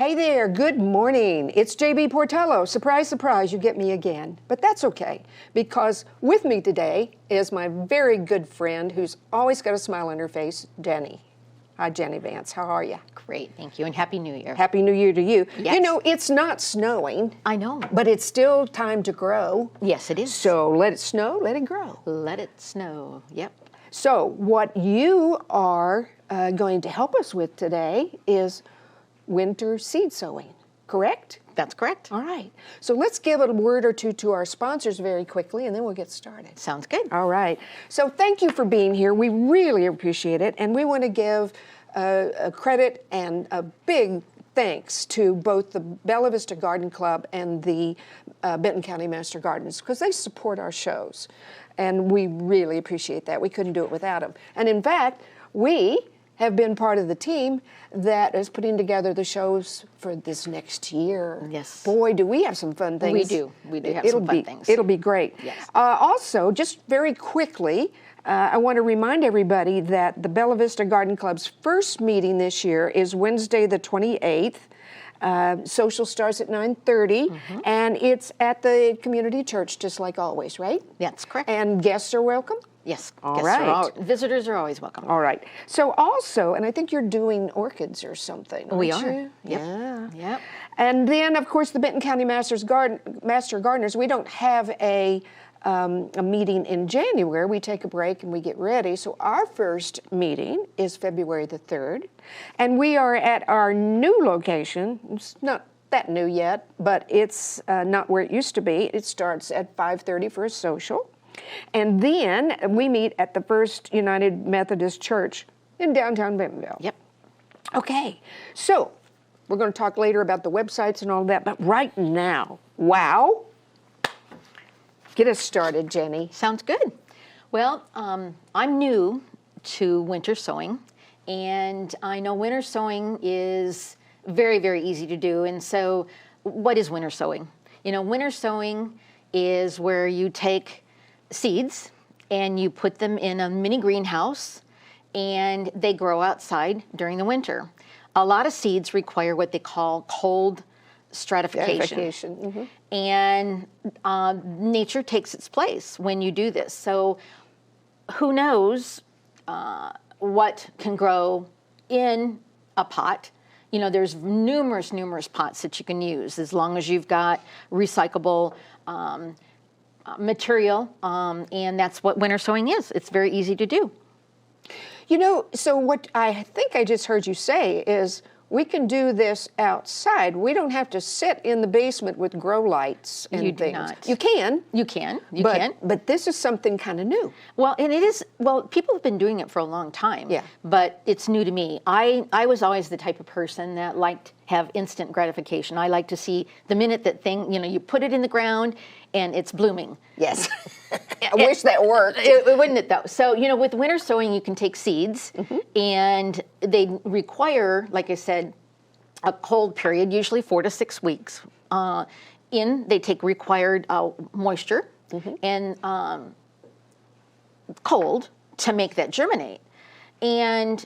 Hey there, good morning. It's JB Portillo. Surprise, surprise, you get me again. But that's okay, because with me today is my very good friend who's always got a smile on her face, Ginny. Hi, Ginny Vance. How are you? Great, thank you, and Happy New Year. Happy New Year to you. Yes. You know, it's not snowing. I know. But it's still time to grow. Yes, it is. So let it snow, let it grow. Let it snow, yep. So what you are going to help us with today is winter seed sowing, correct? That's correct. All right. So let's give a word or two to our sponsors very quickly, and then we'll get started. Sounds good. All right. So thank you for being here. We really appreciate it, and we want to give a credit and a big thanks to both the Bella Vista Garden Club and the Benton County Master Gardners, because they support our shows, and we really appreciate that. We couldn't do it without them. And in fact, we have been part of the team that is putting together the shows for this next year. Yes. Boy, do we have some fun things. We do. We do have some fun things. It'll be great. Yes. Also, just very quickly, I want to remind everybody that the Bella Vista Garden Club's first meeting this year is Wednesday the 28th. Social starts at 9:30, and it's at the community church, just like always, right? That's correct. And guests are welcome? Yes. All guests right. Visitors are always welcome. All right. So also, and I think you're doing orchids or something, We aren't are. you? Yep. Yeah. Yep. And then, of course, the Benton County Master Gardeners, we don't have a meeting in January. We take a break and we get ready. So our first meeting is February the 3rd. And we are at our new location. It's not that new yet, but it's not where it used to be. It starts at 5:30 for a social. And then we meet at the First United Methodist Church in downtown Bentonville. Yep. Okay, so we're going to talk later about the websites and all that, but right now, wow. Get us started, Ginny. Sounds good. Well, I'm new to winter sowing, and I know winter sowing is very, very easy to do. And so what is winter sowing? You know, winter sowing is where you take seeds and you put them in a mini greenhouse and they grow outside during the winter. A lot of seeds require what they call cold stratification. And nature takes its place when you do this. So who knows what can grow in a pot. You know, there's numerous pots that you can use as long as you've got recyclable material, and that's what winter sowing is. It's very easy to do. You know, so what I think I just heard you say is we can do this outside. We don't have to sit in the basement with grow lights and You things. do not. You can. You can. But this is something kind of new. Well, and it is, well, people have been doing it for a long time. Yeah. But it's new to me. I was always the type of person that liked have instant gratification. I like to see the minute that thing, you know, you put it in the ground and it's blooming. Yes. I wish that worked. Wouldn't it though? So, you know, with winter sowing, you can take seeds and they require, like I said, a cold period, usually 4 to 6 weeks. They take required moisture and cold to make that germinate. And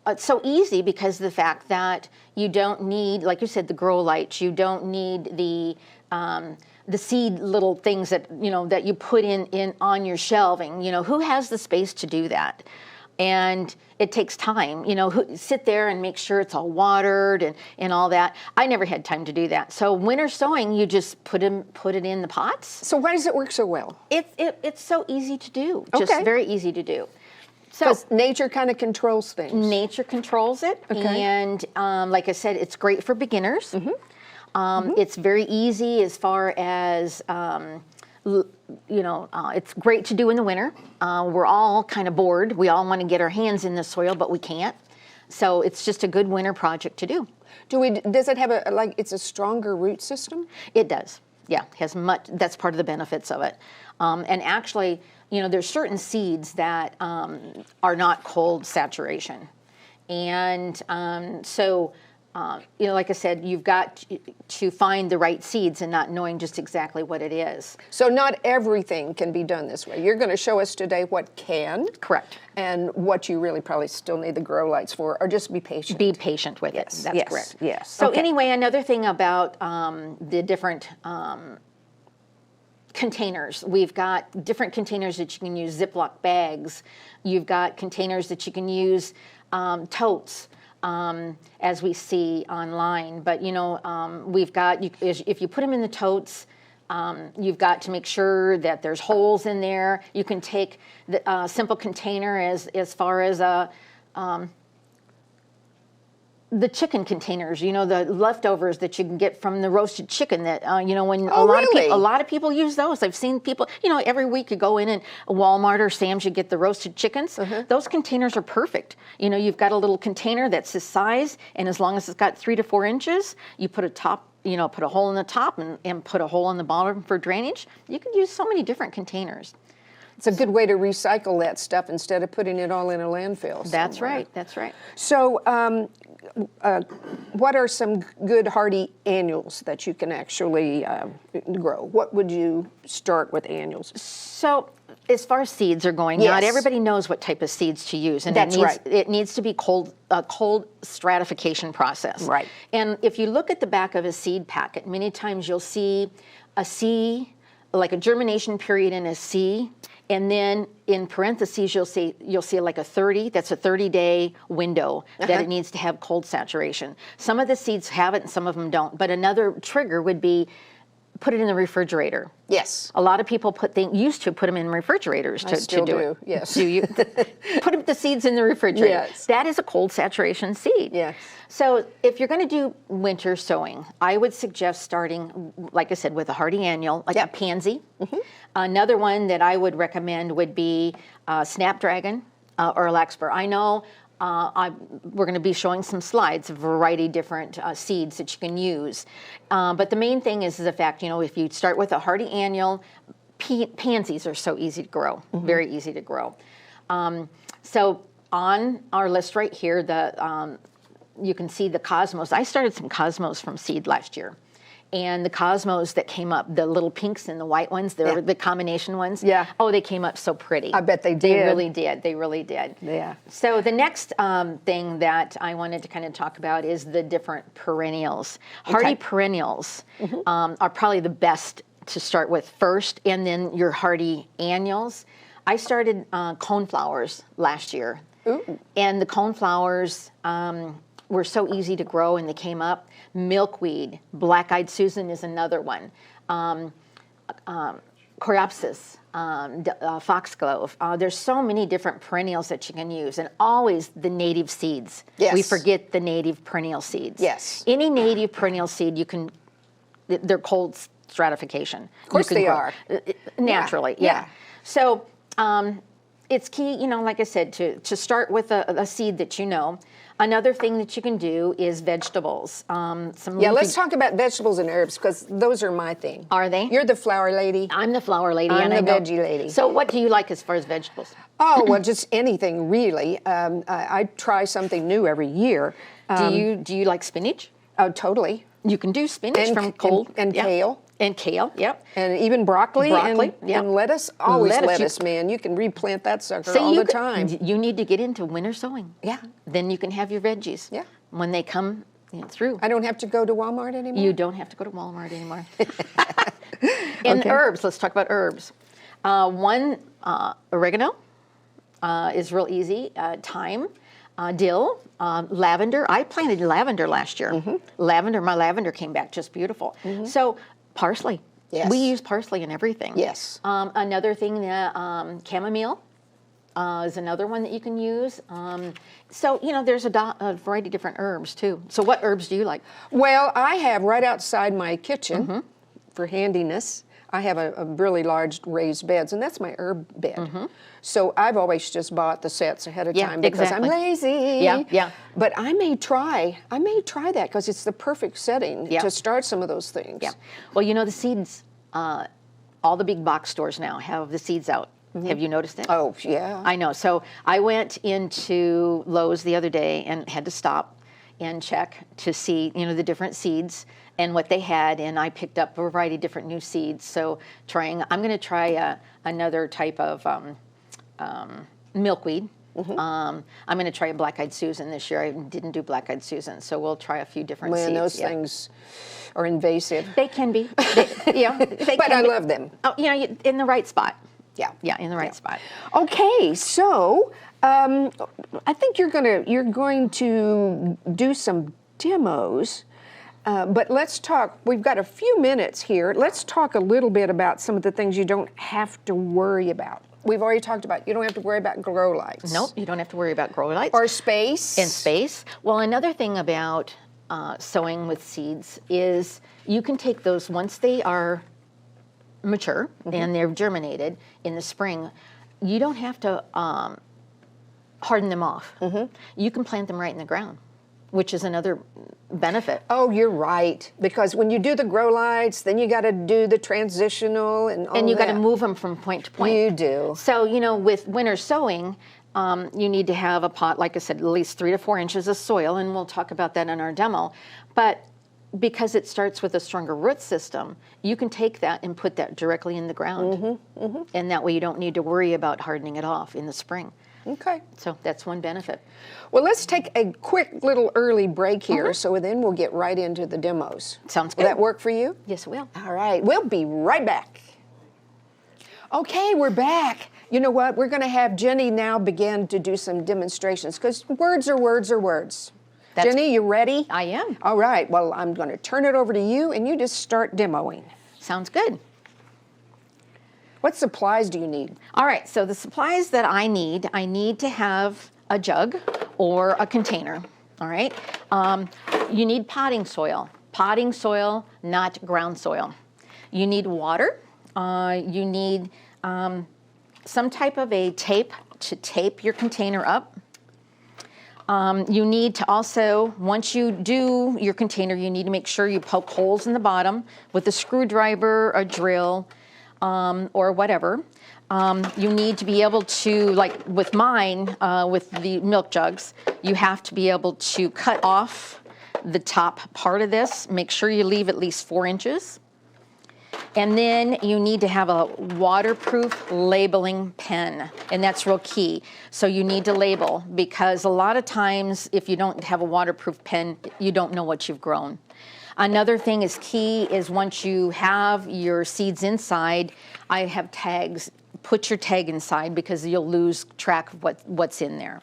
it's so easy because of the fact that you don't need, like you said, the grow lights. You don't need the seed little things that, you know, that you put in on your shelving. You know, who has the space to do that? And it takes time, you know, sit there and make sure it's all watered and all that. I never had time to do that. So winter sowing, you just put it in the pots. So why does it work so well? It's so easy to do, Okay. just very easy to do. So Because nature kind of controls things. nature controls it, and like I said, it's great for beginners. It's very easy as far as it's great to do in the winter. We're all kind of bored. We all want to get our hands in the soil, but we can't. So it's just a good winter project to do. Does it have it's a stronger root system? It does. Yeah, has much. That's part of the benefits of it. And actually, you know, there's certain seeds that are not cold saturation, and so like I said, you've got to find the right seeds and not knowing just exactly what it is. So not everything can be done this way. You're going to show us today what can. Correct. And what you really probably still need the grow lights for, or just be patient. Be patient with it. That's yes, correct. Yes. So Okay. anyway, another thing about the different containers. We've got different containers that you can use, Ziploc bags. You've got containers that you can use, totes. As we see online, but we've got, if you put them in the totes, you've got to make sure that there's holes in there. You can take the simple container as far as the chicken containers, the leftovers that you can get from the roasted chicken that, when Oh, really? a lot of people use those. I've seen people, every week you go in and Walmart or Sam's, you get the roasted chickens. Those containers are perfect. You've got a little container that's this size, and as long as it's got 3 to 4 inches, you put put a hole in the top and put a hole in the bottom for drainage. You can use so many different containers. It's a good way to recycle that stuff instead of putting it all in a landfill. That's somewhere. right. That's right. So what are some good hardy annuals that you can actually grow? What would you start with annuals? So as far as seeds are going, Yes. not everybody knows what type of seeds to use. And That's right. It needs to be a cold stratification process. Right. And if you look at the back of a seed packet, many times you'll see a C, like a germination period in a C, and then in parentheses you'll see like a 30. That's a 30-day window that it needs to have cold saturation. Some of the seeds have it, and some of them don't. But another trigger would be put it in the refrigerator. Yes. A lot of people used to put them in refrigerators to still do do, it. yes. Do you put the seeds in the refrigerator? Yes. That is a cold saturation seed. Yes. So if you're going to do winter sowing, I would suggest starting, like I said, with a hardy annual, like a pansy. Another one that I would recommend would be snapdragon or a larkspur. I know we're going to be showing some slides of a variety of different seeds that you can use. But the main thing is the fact, if you start with a hardy annual, pansies are so easy to grow, very easy to grow. So on our list right here, you can see the cosmos. I started some cosmos from seed last year. And the cosmos that came up, the little pinks and the white ones, the combination ones. Yeah. Oh, they came up so pretty. I bet they did. They really did. They really did. Yeah. So the next thing that I wanted to kind of talk about is the different perennials. Hardy perennials are probably the best to start with first, and then your hardy annuals. I started coneflowers last year. Ooh. And the coneflowers were so easy to grow, and they came up. Milkweed, black-eyed Susan is another one. Coreopsis, foxglove. There's so many different perennials that you can use, and always the native seeds. Yes. We forget the native perennial seeds. Yes. Any native perennial seed they're cold stratification. Of course they are. Naturally, yeah. So it's key, like I said, to start with a seed that you know. Another thing that you can do is vegetables. Let's talk about vegetables and herbs, because those are my thing. Are they? You're the flower lady. I'm the flower lady. I'm and the I know. veggie lady. So what do you like as far as vegetables? Oh, well, just anything, really. I try something new every year. Do you like spinach? Oh, totally. You can do spinach And- from cold. and yeah. kale. And kale, yep. And even broccoli, Broccoli, and, yep. and lettuce. Always Lettuce, lettuce, man. You can replant that sucker So all the time. You need to get into winter sowing. Yeah. Then you can have your veggies. Yeah. When they come through. I don't have to go to Walmart anymore? You don't have to go to Walmart anymore. And Okay. herbs, let's talk about herbs. Oregano is real easy. Thyme, dill, lavender. I planted lavender last year. My lavender came back just beautiful. So parsley. Yes. We use parsley in everything. Yes. Another thing, chamomile. Is another one that you can use. So, there's a variety of different herbs, too. So what herbs do you like? Well, I have right outside my kitchen, for handiness, I have a really large raised beds, and that's my herb bed. So I've always just bought the sets ahead of Yeah, time because exactly. I'm lazy. Yeah, yeah. But I may try that because it's the perfect setting Yeah. to start some of those things. Yeah. Well, the seeds, all the big box stores now have the seeds out. Have you noticed it? Oh, yeah. I know. So I went into Lowe's the other day and had to stop. and check to see, the different seeds and what they had. And I picked up a variety of different new seeds. So I'm going to try another type of milkweed. I'm going to try a black-eyed Susan this year. I didn't do black-eyed Susan, so we'll try a few different seeds. Man, those things are invasive. They can be. But I love them. Oh, in the right spot. Yeah. Yeah, in the right spot. Okay, so I think you're going to do some demos. But let's talk, we've got a few minutes here. Let's talk a little bit about some of the things you don't have to worry about. We've already talked about you don't have to worry about grow lights. Nope, you don't have to worry about grow lights. Or space. And space. Well, another thing about sowing with seeds is you can take those once they are mature and they're germinated in the spring. You don't have to harden them off. You can plant them right in the ground, which is another benefit. Oh, you're right. Because when you do the grow lights, then you got to do the transitional and all And you got that. to move them from point to point. You do. So, with winter sowing, you need to have a pot, like I said, at least 3 to 4 inches of soil, and we'll talk about that in our demo. But because it starts with a stronger root system, you can take that and put that directly in the ground. And that way you don't need to worry about hardening it off in the spring. Okay. So that's one benefit. Well, let's take a quick little early break here, so then we'll get right into the demos. Sounds Will good. that work for you? Yes, it will. All right, we'll be right back. Okay, we're back. You know what? We're going to have Ginny now begin to do some demonstrations because words are words are words. Ginny, you ready? I am. All right, well, I'm going to turn it over to you and you just start demoing. Sounds good. What supplies do you need? All right, so the supplies that I need to have a jug or a container, all right? You need potting soil, not ground soil. You need water. You need some type of a tape to tape your container up. You need to also, once you do your container, you need to make sure you poke holes in the bottom with a screwdriver, a drill, or whatever. You need to be able to, like with mine, with the milk jugs, you have to be able to cut off the top part of this. Make sure you leave at least 4 inches. And then you need to have a waterproof labeling pen, and that's real key. So you need to label, because a lot of times if you don't have a waterproof pen, you don't know what you've grown. Another thing is key is once you have your seeds inside, I have tags. Put your tag inside because you'll lose track of what's in there.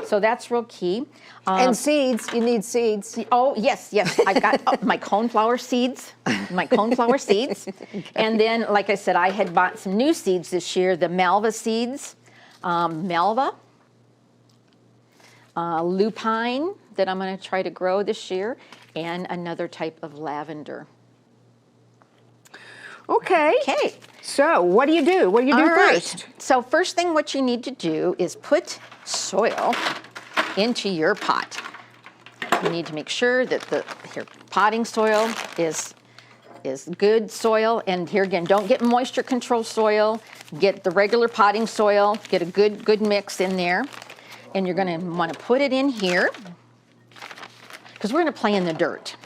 So that's real key. And seeds, you need seeds. Oh, yes. I've got my coneflower seeds, Okay. And then, like I said, I had bought some new seeds this year, the Malva seeds, Malva, lupine that I'm going to try to grow this year, and another type of lavender. Okay. Okay. So what do you do? What do you do first? So first thing what you need to do is put soil into your pot. You need to make sure that your potting soil is good soil. And here again, don't get moisture control soil. Get the regular potting soil. Get a good mix in there. And you're going to want to put it in here because we're going to play in the dirt.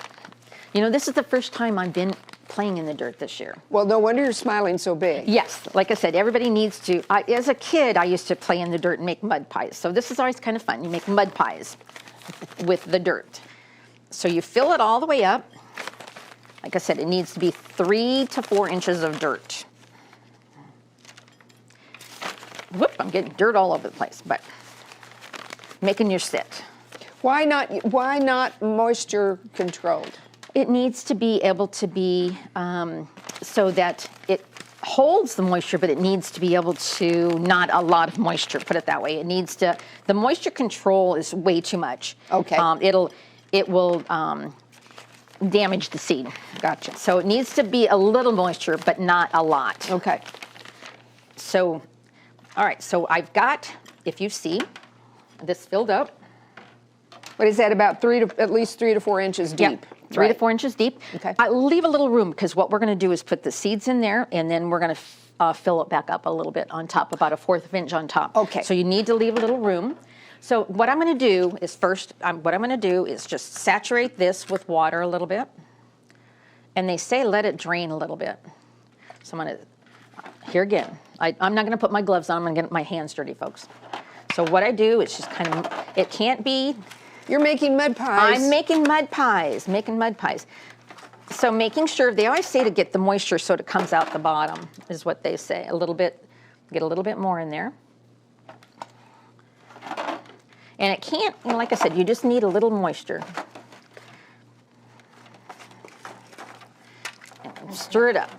This is the first time I've been playing in the dirt this year. Well, no wonder you're smiling so big. Yes, like I said, everybody needs to. As a kid, I used to play in the dirt and make mud pies. So this is always kind of fun. You make mud pies with the dirt. So you fill it all the way up. Like I said, it needs to be 3 to 4 inches of dirt. Whoop, I'm getting dirt all over the place, but making your sit. Why not moisture controlled? It needs to be able to be so that it holds the moisture, but it needs to be able to not a lot of moisture, put it that way. It needs to, the moisture control is way too much. Okay. It will damage the seed. Gotcha. So it needs to be a little moisture, but not a lot. Okay. So, all right, so I've got, if you see, this filled up. What is that, about at least 3 to 4 inches deep? Yeah. 3 to 4 inches deep. Okay. I leave a little room because what we're going to do is put the seeds in there, and then we're going to fill it back up a little bit on top, about 1/4 inch on top. Okay. So you need to leave a little room. So what I'm going to do is just saturate this with water a little bit. And they say let it drain a little bit. So I'm going to, here again, I'm not going to put my gloves on. I'm going to get my hands dirty, folks. So what I do is just kind of, it can't be. You're making mud pies. I'm making mud pies, So making sure, they always say to get the moisture so it comes out the bottom, is what they say. A little bit, get a little bit more in there. And it can't, like I said, you just need a little moisture. And stir it up.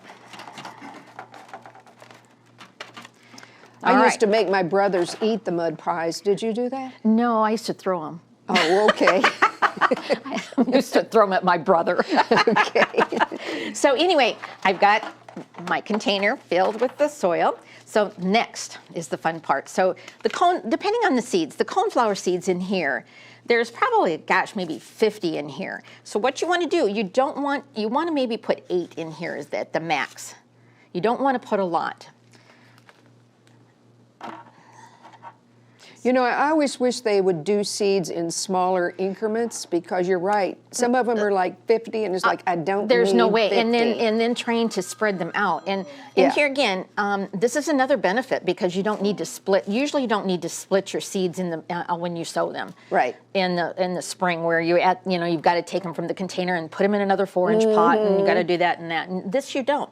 I used to make my brothers eat the mud pies. Did you do that? No, I used to throw them. Oh, okay. I used to throw them at my brother. Okay. So anyway, I've got my container filled with the soil. So next is the fun part. So the cone, depending on the seeds, the coneflower seeds in here, there's probably, gosh, maybe 50 in here. So what you want to do, you want to maybe put 8 in here is at the max. You don't want to put a lot. You know, I always wish they would do seeds in smaller increments because you're right. Some of them are like 50 and it's like, I don't There's need no way. 50. And then train to spread them out. And Yeah. here again, this is another benefit because you don't need to split. Usually you don't need to split your seeds in the when you sow them. Right. In the spring where you've got to take them from the container and put them in another 4-inch pot and you've got to do that and that. And this you don't.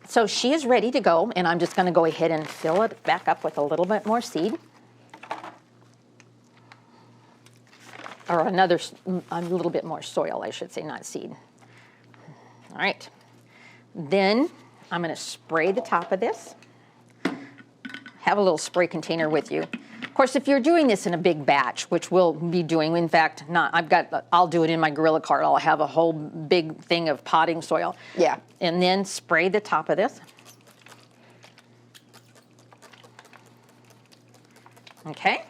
So she is ready to go and I'm just going to go ahead and fill it back up with a little bit more seed. Or a little bit more soil, I should say, not seed. All right. Then I'm going to spray the top of this. Have a little spray container with you. Of course, if you're doing this in a big batch, which we'll be doing, in fact, I'll do it in my Gorilla cart. I'll have a whole big thing of potting soil. Yeah. And then spray the top of this. Okay.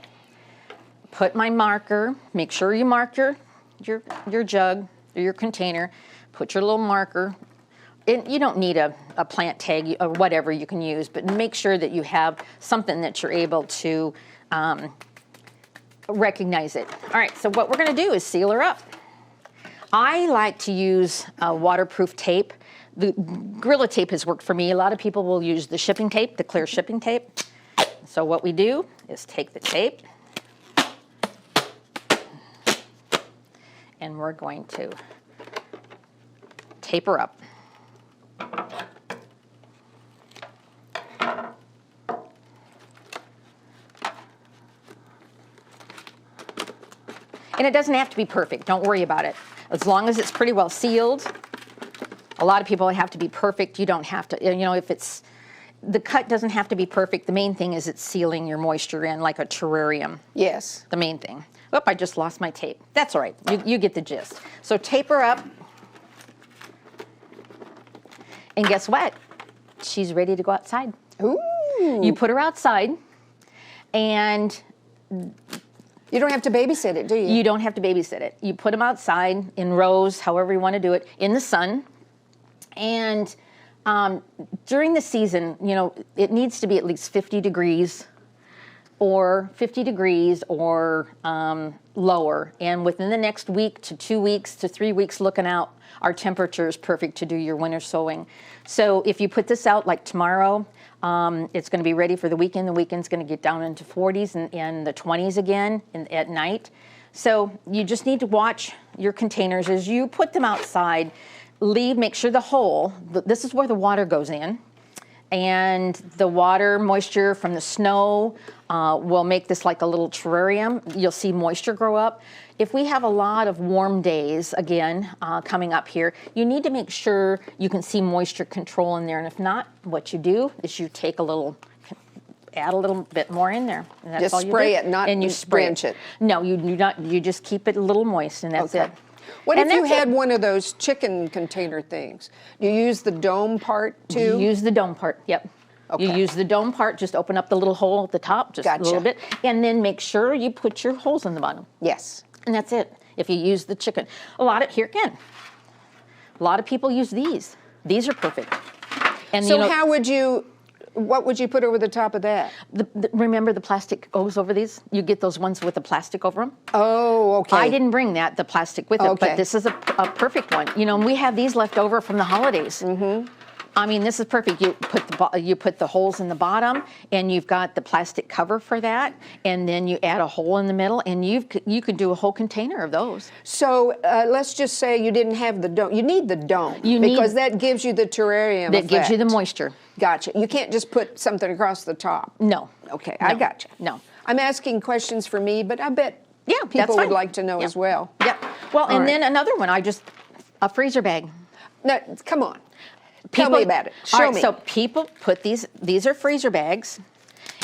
Put my marker, make sure you mark your jug or your container, put your little marker. And you don't need a plant tag or whatever you can use, but make sure that you have something that you're able to recognize it. All right, so what we're gonna do is seal her up. I like to use waterproof tape. The Gorilla tape has worked for me. A lot of people will use the shipping tape, the clear shipping tape. So what we do is take the tape, and we're going to tape her up. And it doesn't have to be perfect. Don't worry about it. As long as it's pretty well sealed. A lot of people have to be perfect. You don't have to, if it's, the cut doesn't have to be perfect. The main thing is it's sealing your moisture in like a terrarium. Yes. The main thing. Oop, I just lost my tape. That's all right. You get the gist. So tape her up. And guess what? She's ready to go outside. Ooh. You put her outside, and you don't have to babysit it, do you? You don't have to babysit it. You put them outside in rows, however you want to do it, in the sun. And during the season, it needs to be at least 50 degrees or lower. And within the next week to 2 weeks to 3 weeks looking out, our temperature is perfect to do your winter sowing. So if you put this out like tomorrow, it's going to be ready for the weekend. The weekend's going to get down into 40s and the 20s again at night. So you just need to watch your containers as you put them outside. Make sure the hole, this is where the water goes in. And the water moisture from the snow will make this like a little terrarium. You'll see moisture grow up. If we have a lot of warm days, again, coming up here, you need to make sure you can see moisture control in there. And if not, what you do is you take add a little bit more in there. And that's just all you spray do. it, not and you drench it. No, you do not. You just keep it a little moist, and that's Okay. it. What And if you that's it. had one of those chicken container things? You use the dome part too? You use the dome part, yep. You Okay. use the dome part, just open up the little hole at the top, just a little Gotcha. bit, and then make sure you put your holes in the bottom. Yes. And that's it. If you use the chicken. A lot of people use these. These are perfect. And So how would you what would you put over the top of that? Remember the plastic goes over these? You get those ones with the plastic over them? Oh, okay. I didn't bring the plastic with it, Okay. but this is a perfect one. You know, and we have these left over from the holidays. Mm-hmm. I mean, this is perfect. You put the holes in the bottom, and you've got the plastic cover for that, and then you add a hole in the middle, and you could do a whole container of those. So let's just say you didn't have the dome. You need the dome because that gives you the terrarium That gives you the effect. moisture. Gotcha. You can't just put something across the top. No. Okay, No. I gotcha. No. I'm asking questions for me, but I bet that's people would fine. like to know as well. Yep. Well, All and right. then another one, a freezer bag. No, come on. Tell me about it. All Show right, me. so people put these are freezer bags.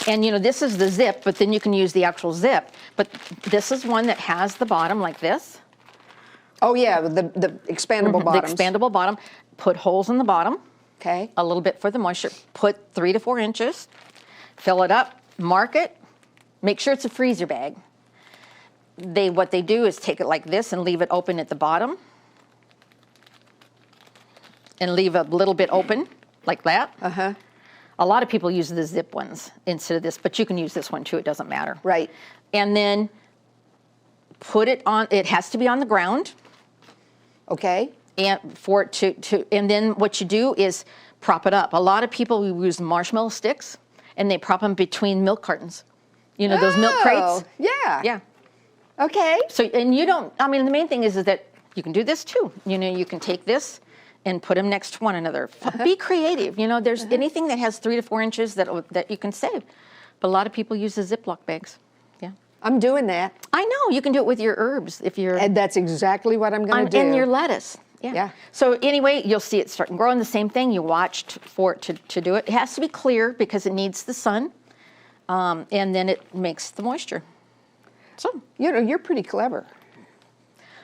And you know, this is the zip, but then you can use the actual zip. But this is one that has the bottom like this. Oh yeah, the expandable bottoms. The expandable bottom. Put holes in the bottom. Okay. A little bit for the moisture. Put 3 to 4 inches. Fill it up. Mark it. Make sure it's a freezer bag. What they do is take it like this and leave it open at the bottom. And leave a little bit open, like that. Uh-huh. A lot of people use the zip ones instead of this, but you can use this one too, it doesn't matter. Right. And then put it on, it has to be on the ground. Okay. And for it and then what you do is prop it up. A lot of people use marshmallow sticks, and they prop them between milk cartons. You know, those milk crates? Yeah. Yeah. Okay. So, and you don't, I mean, the main thing is that you can do this too. You know, you can take this and put them next to one another. Be creative. You know, there's anything that has 3 to 4 inches that you can save. But a lot of people use the Ziploc bags. Yeah. I'm doing that. I know. You can do it with your herbs if you're... And that's exactly what I'm going to do. And your lettuce. Yeah. Yeah. So anyway, you'll see it starting growing. The same thing. You watched for it to do it. It has to be clear because it needs the sun. And then it makes the moisture. So... You know, you're pretty clever.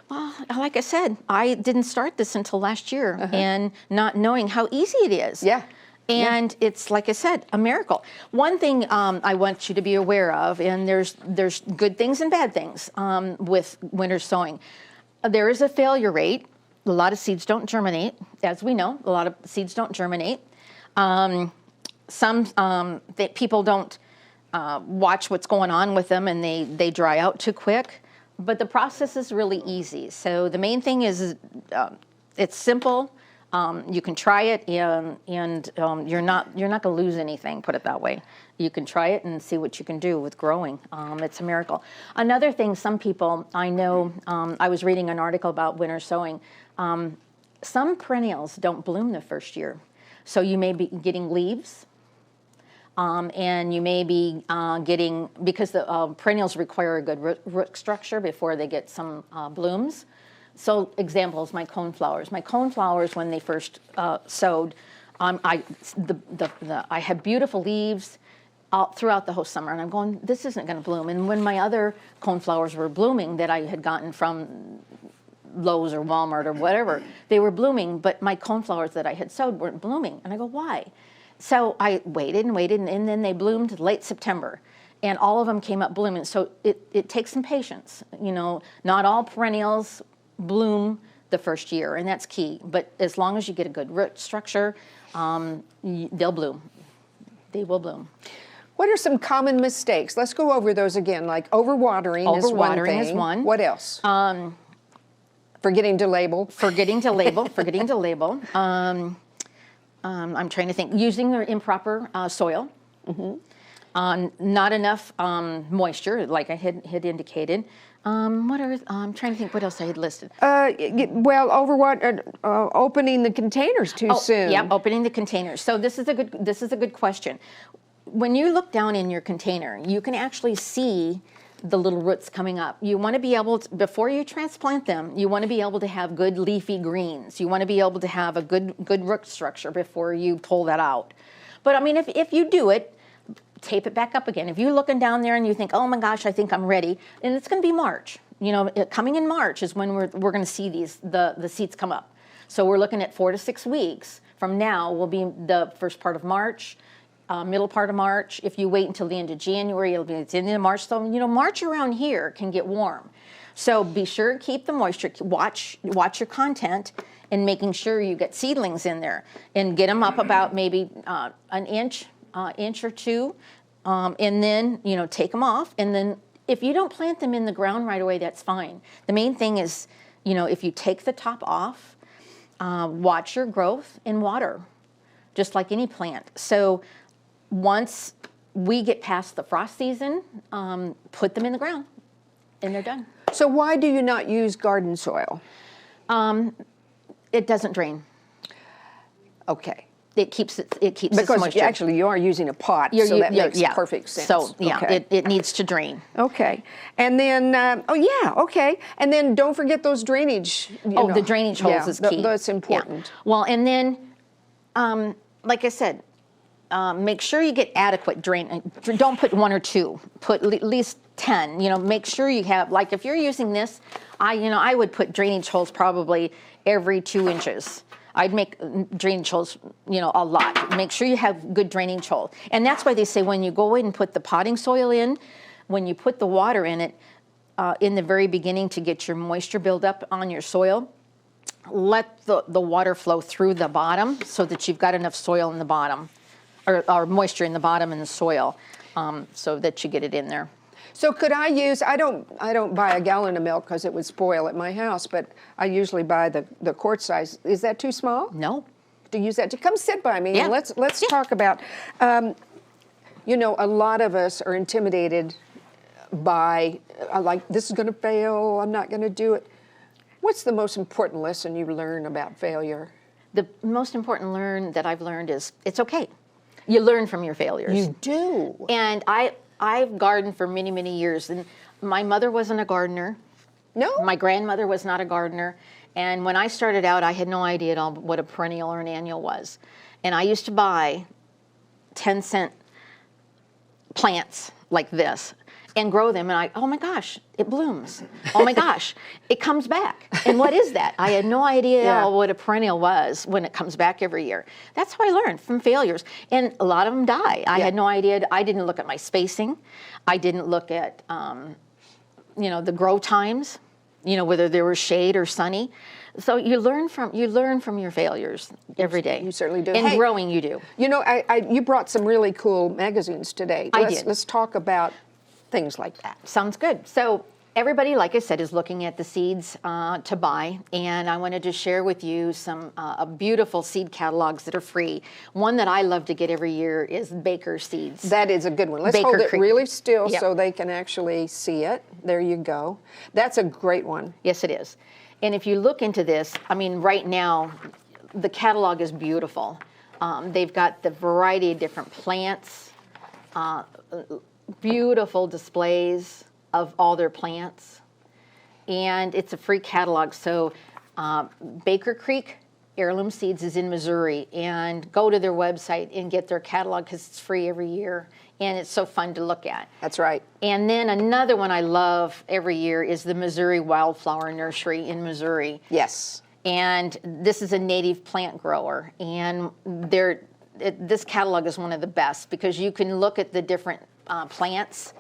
Well, like I said, I didn't start this until last year, and not knowing how easy it is. Yeah. And it's, like I said, a miracle. One thing I want you to be aware of, and there's good things and bad things with winter sowing. There is a failure rate. A lot of seeds don't germinate, as we know. A lot of seeds don't germinate. People don't watch what's going on with them, and they dry out too quick. But the process is really easy. So the main thing is it's simple. You can try it, and you're not going to lose anything. Put it that way. You can try it and see what you can do with growing. It's a miracle. Another thing, some people I know. I was reading an article about winter sowing. Some perennials don't bloom the first year, so you may be getting leaves. And you may be getting, because the perennials require a good root structure before they get some blooms. So examples, my coneflowers. My coneflowers, when they first sowed, I had beautiful leaves throughout the whole summer, and I'm going, this isn't going to bloom. And when my other coneflowers were blooming that I had gotten from Lowe's or Walmart or whatever, they were blooming, but my coneflowers that I had sowed weren't blooming. And I go, why? So I waited and waited, and then they bloomed late September, and all of them came up blooming. So it takes some patience. You know, not all perennials bloom the first year, and that's key. But as long as you get a good root structure, they'll bloom. They will bloom. What are some common mistakes? Let's go over those again. Like overwatering is one thing. Overwatering is one. What else? Forgetting to label. Forgetting to label. Forgetting to label. I'm trying to think. Using the improper soil. Not enough moisture, like I had indicated. I'm trying to think what else I had listed. Well, opening the containers too soon. Yeah, opening the containers. So this is a good question. When you look down in your container, you can actually see the little roots coming up. You want to be able to, before you transplant them, you want to be able to have good leafy greens. You want to be able to have a good root structure before you pull that out. But I mean, if you do it, tape it back up again. If you're looking down there and you think, oh my gosh, I think I'm ready, and it's going to be March. You know, coming in March is when we're going to see the seeds come up. So we're looking at 4 to 6 weeks from now will be the first part of March. Middle part of March. If you wait until the end of January, it'll be at the end of March. So, you know, March around here can get warm. So be sure to keep the moisture. Watch your content and making sure you get seedlings in there and get them up about maybe an inch inch or two, and then, take them off. And then if you don't plant them in the ground right away, that's fine. The main thing is, if you take the top off, watch your growth and water, just like any plant. So once we get past the frost season, put them in the ground, and they're done. So why do you not use garden soil? It doesn't drain. Okay. It keeps its Because moisture. actually you are using a pot, so that makes perfect sense. So yeah, Okay. it needs to drain. Okay. And then, okay. And then don't forget those drainage. The drainage holes is key. That's important. Yeah. Well, and then, like I said, make sure you get adequate drain. Don't put 1 or 2. Put at least 10. Make sure you have, like if you're using this, I would put drainage holes probably every 2 inches. I'd make drainage holes, a lot. Make sure you have good drainage hole. And that's why they say when you go in and put the potting soil in, when you put the water in it, in the very beginning to get your moisture build up on your soil, let the water flow through the bottom so that you've got enough soil in the bottom, or moisture in the bottom in the soil, so that you get it in there. So could I use, I don't buy a gallon of milk because it would spoil at my house, but I usually buy the quart size. Is that too small? No. To use that, to come sit by me, Yeah. and let's talk about, a lot of us are intimidated by, like, this is going to fail, I'm not going to do it. What's the most important lesson you learn about failure? The most important that I've learned is it's okay. You learn from your failures. You do. And I've gardened for many, many years, and my mother wasn't a gardener. No? My grandmother was not a gardener. And when I started out, I had no idea at all what a perennial or an annual was. And I used to buy 10-cent plants like this and grow them, and oh my gosh, it blooms. Oh my gosh, it comes back. And what is that? I had no idea at all what a perennial was when it comes back every year. That's how I learned from failures. And a lot of them die. I had no idea. I didn't look at my spacing. I didn't look at, the grow times, whether there was shade or sunny. So you learn from your failures every day. You certainly do. And Hey, growing, you do. You brought some really cool magazines today. I did. Let's talk about things like that. Sounds good. So everybody, like I said, is looking at the seeds to buy, and I wanted to share with you some beautiful seed catalogs that are free. One that I love to get every year is Baker Seeds. That is a good one. Let's Baker hold it Creek. really still Yep. so they can actually see it. There you go. That's a great one. Yes, it is. And if you look into this, right now, the catalog is beautiful. They've got the variety of different plants, beautiful displays of all their plants, and it's a free catalog. So Baker Creek Heirloom Seeds is in Missouri, and go to their website and get their catalog because it's free every year, and it's so fun to look at. That's right. And then another one I love every year is the Missouri Wildflower Nursery in Missouri. Yes. And this is a native plant grower, and this catalog is one of the best because you can look at the different plants,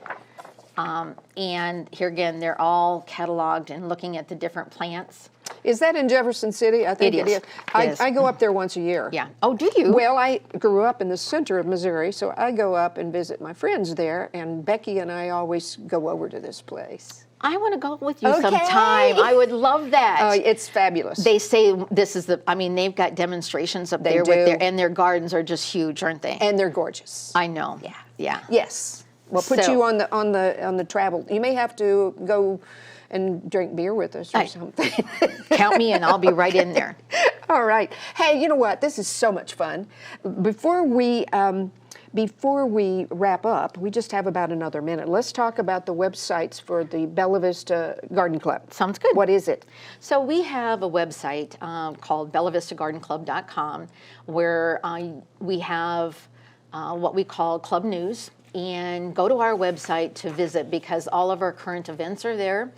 and here again, they're all cataloged and looking at the different plants. Is that in Jefferson City? I think It is. It is. I go up there once a year. Yeah. Oh, do you? Well, I grew up in the center of Missouri, so I go up and visit my friends there, and Becky and I always go over to this place. I want to go with you Okay. sometime. I would love that. Oh, it's fabulous. They say this is they've got demonstrations up there do. and their gardens are just huge, aren't they? And they're gorgeous. I know. Yeah. Yes. We'll put So- you on the travel. You may have to go and drink beer with us or something. Count me and I'll be right in there. All right. Hey, you know what? This is so much fun. Before we wrap up, we just have about another minute. Let's talk about the websites for the Bella Vista Garden Club. Sounds good. What is it? So we have a website called bellavistagardenclub.com where we have what we call club news, and go to our website to visit because all of our current events are there,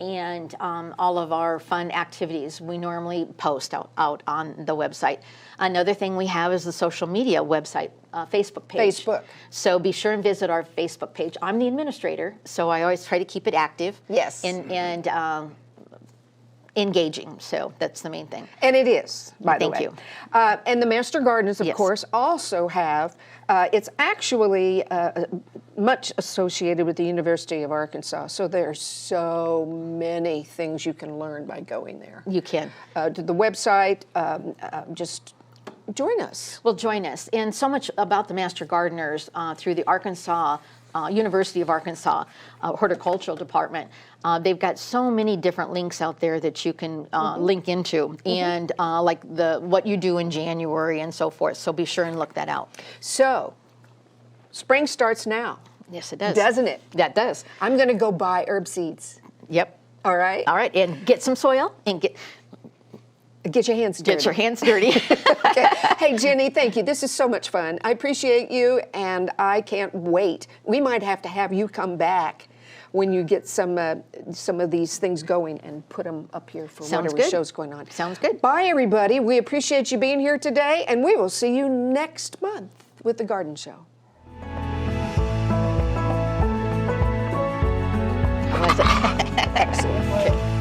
and all of our fun activities we normally post out on the website. Another thing we have is the social media website, Facebook page. Facebook. So be sure and visit our Facebook page. I'm the administrator, so I always try to keep it active. Yes. And engaging. So that's the main thing. And it is, by the way. Thank you. And the Master Gardeners, of Yes. course, also have, it's actually much associated with the University of Arkansas. So there's so many things you can learn by going there. You can. To the website, just join us. Well, join us. And so much about the Master Gardeners through the Arkansas, University of Arkansas Horticultural Department. They've got so many different links out there that you can link into, and like what you do in January and so forth. So be sure and look that out. So, spring starts now. Yes, it does. Doesn't it? That does. I'm going to go buy herb seeds. Yep. All right? All right, and get some soil and get your hands dirty. your hands dirty. Okay. Hey, Ginny, thank you. This is so much fun. I appreciate you, and I can't wait. We might have to have you come back when you get some of these things going and put them up here for Sounds whatever good. show's going on. Sounds good. Bye, everybody. We appreciate you being here today, and we will see you next month with The Garden Show. How was it? Excellent. Okay.